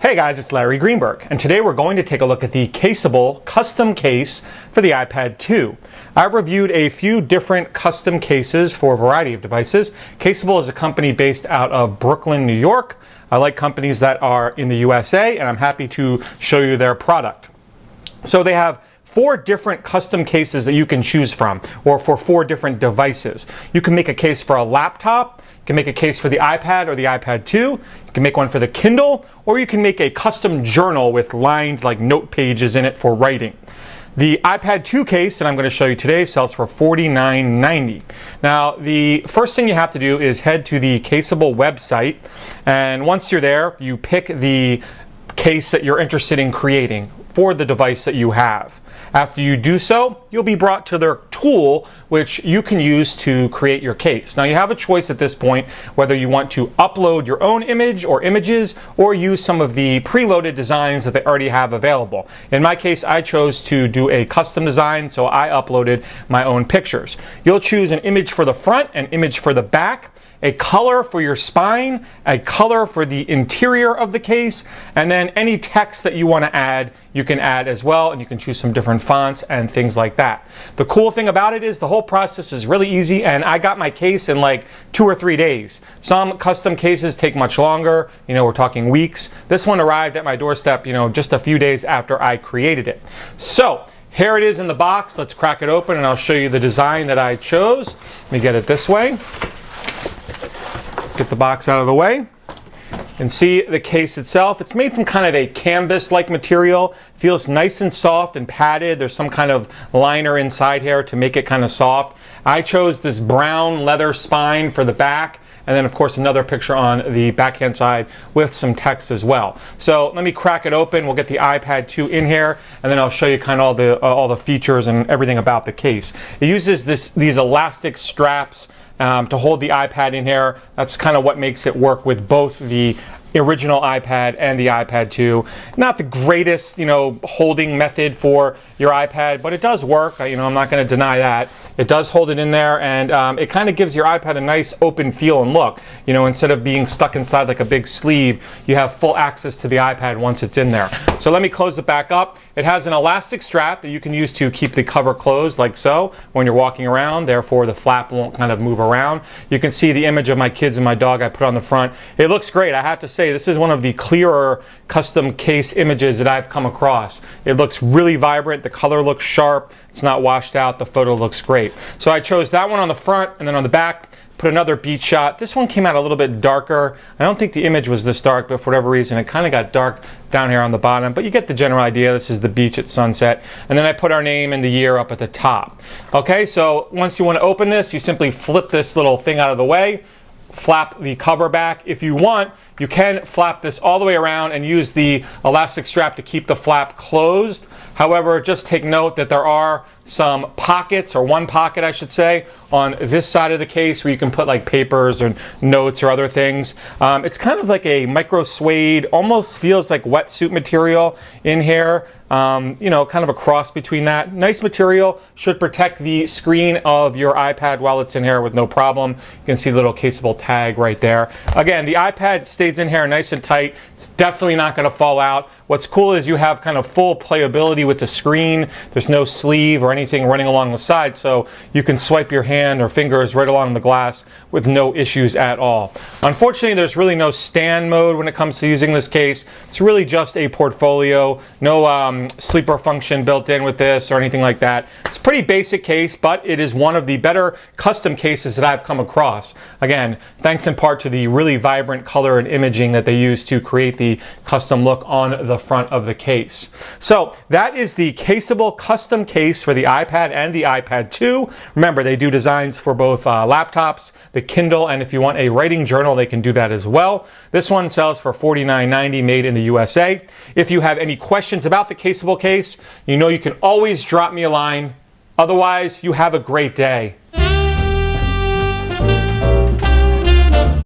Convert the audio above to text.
Hey guys, it's Larry Greenberg, and today we're going to take a look at the Caseable Custom case for the iPad 2. I've reviewed a few different custom cases for a variety of devices. Caseable is a company based out of Brooklyn, New York. I like companies that are in the USA, and I'm happy to show you their product. So they have 4 different custom cases that you can choose from, or for 4 different devices. You can make a case for a laptop, you can make a case for the iPad or the iPad 2, you can make one for the Kindle, or you can make a custom journal with lined like note pages in it for writing. The iPad 2 case that I'm going to show you today sells for $49.90. Now, the first thing you have to do is head to the Caseable website, and once you're there, you pick the case that you're interested in creating for the device that you have. After you do so, you'll be brought to their tool, which you can use to create your case. Now, you have a choice at this point whether you want to upload your own image or images or use some of the preloaded designs that they already have available. In my case, I chose to do a custom design, so I uploaded my own pictures. You'll choose an image for the front, an image for the back, a color for your spine, a color for the interior of the case, and then any text that you want to add, you can add as well, and you can choose some different fonts and things like that. The cool thing about it is the whole process is really easy, and I got my case in like 2 or 3 days. Some custom cases take much longer, we're talking weeks. This one arrived at my doorstep, just a few days after I created it. So here it is in the box. Let's crack it open and I'll show you the design that I chose. Let me get it this way. Get the box out of the way and see the case itself. It's made from kind of a canvas-like material. Feels nice and soft and padded. There's some kind of liner inside here to make it kind of soft. I chose this brown leather spine for the back, and then of course another picture on the backhand side with some text as well. So let me crack it open. We'll get the iPad 2 in here, and then I'll show you kind of all the features and everything about the case. It uses these elastic straps to hold the iPad in here. That's kind of what makes it work with both the original iPad and the iPad 2. Not the greatest, holding method for your iPad, but it does work. I'm not going to deny that. It does hold it in there, and it kind of gives your iPad a nice open feel and look. Instead of being stuck inside like a big sleeve, you have full access to the iPad once it's in there. So let me close it back up. It has an elastic strap that you can use to keep the cover closed like so when you're walking around. Therefore, the flap won't kind of move around. You can see the image of my kids and my dog I put on the front. It looks great. I have to say, this is one of the clearer custom case images that I've come across. It looks really vibrant. The color looks sharp. It's not washed out. The photo looks great. So I chose that one on the front, and then on the back, put another beach shot. This one came out a little bit darker. I don't think the image was this dark, but for whatever reason, it kind of got dark down here on the bottom. But you get the general idea. This is the beach at sunset. And then I put our name and the year up at the top. Okay, so once you want to open this, you simply flip this little thing out of the way, flap the cover back. If you want, you can flap this all the way around and use the elastic strap to keep the flap closed. However, just take note that there are some pockets, or one pocket I should say, on this side of the case where you can put like papers or notes or other things. It's kind of like a micro suede, almost feels like wetsuit material in here. Kind of a cross between that. Nice material, should protect the screen of your iPad while it's in here with no problem. You can see the little Caseable tag right there. Again, the iPad stays in here nice and tight. It's definitely not going to fall out. What's cool is you have kind of full playability with the screen. There's no sleeve or anything running along the side, so you can swipe your hand or fingers right along the glass with no issues at all. Unfortunately, there's really no stand mode when it comes to using this case. It's really just a portfolio. No sleeper function built in with this or anything like that. It's a pretty basic case, but it is one of the better custom cases that I've come across. Again, thanks in part to the really vibrant color and imaging that they use to create the custom look on the front of the case. So that is the Caseable Custom case for the iPad and the iPad 2. Remember, they do designs for both laptops, the Kindle, and if you want a writing journal, they can do that as well. This one sells for $49.90, made in the USA. If you have any questions about the Caseable case, you can always drop me a line. Otherwise, you have a great day.